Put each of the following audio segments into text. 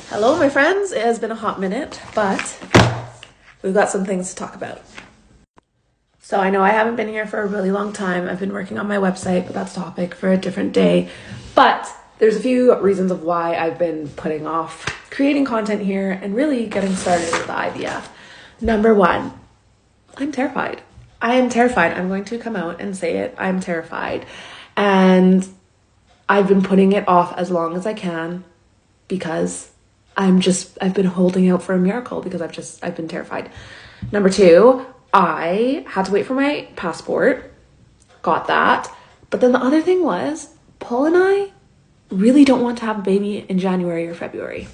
Hello, my friends. It has been a hot minute, but we've got some things to talk about. So I know I haven't been here for a really long time. I've been working on my website, but that's a topic for a different day. But there's a few reasons of why I've been putting off creating content here and really getting started with the IVF. Number one, I'm terrified. I am terrified. I'm going to come out and say it. I'm terrified. And I've been putting it off as long as I can because I've been holding out for a miracle because I've been terrified. Number two, I had to wait for my passport, got that. But then the other thing was, Paul and I really don't want to have a baby in January or February.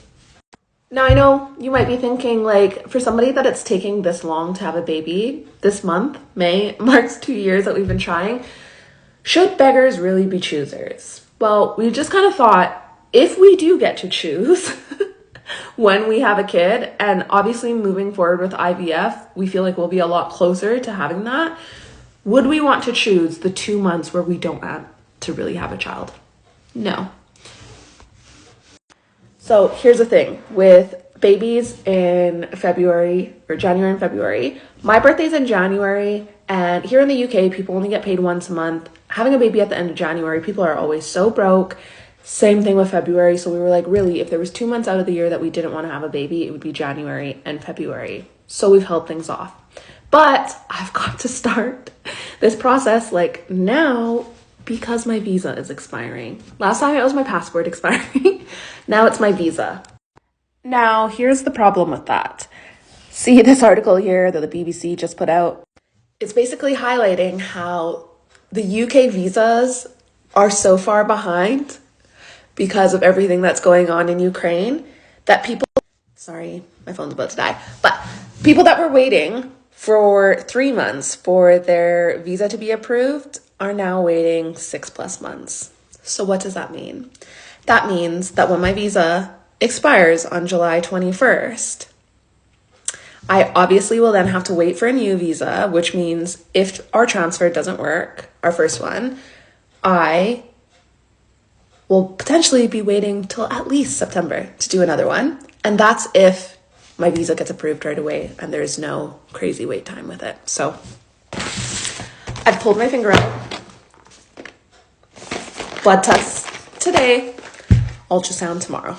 Now I know you might be thinking, like, for somebody that it's taking this long to have a baby, this month, May, marks 2 years that we've been trying, should beggars really be choosers? Well, we just kind of thought, if we do get to choose when we have a kid, and obviously moving forward with IVF, we feel like we'll be a lot closer to having that. Would we want to choose the 2 months where we don't want to really have a child? No. So here's the thing with babies in February or January and February. My birthday's in January, and here in the UK, people only get paid once a month. Having a baby at the end of January, people are always so broke. Same thing with February. So we were like, really, if there was 2 months out of the year that we didn't want to have a baby, it would be January and February. So we've held things off. But I've got to start this process like now because my visa is expiring. Last time it was my passport expiring. Now it's my visa. Now, here's the problem with that. See this article here that the BBC just put out? It's basically highlighting how the UK visas are so far behind because of everything that's going on in Ukraine, that people, sorry, my phone's about to die, but people that were waiting for 3 months for their visa to be approved are now waiting 6+ months. So what does that mean? That means that when my visa expires on July 21st, I obviously will then have to wait for a new visa, which means if our transfer doesn't work, our first one, I will potentially be waiting till at least September to do another one. And that's if my visa gets approved right away and there's no crazy wait time with it. So I've pulled my finger out. Blood test today, ultrasound tomorrow.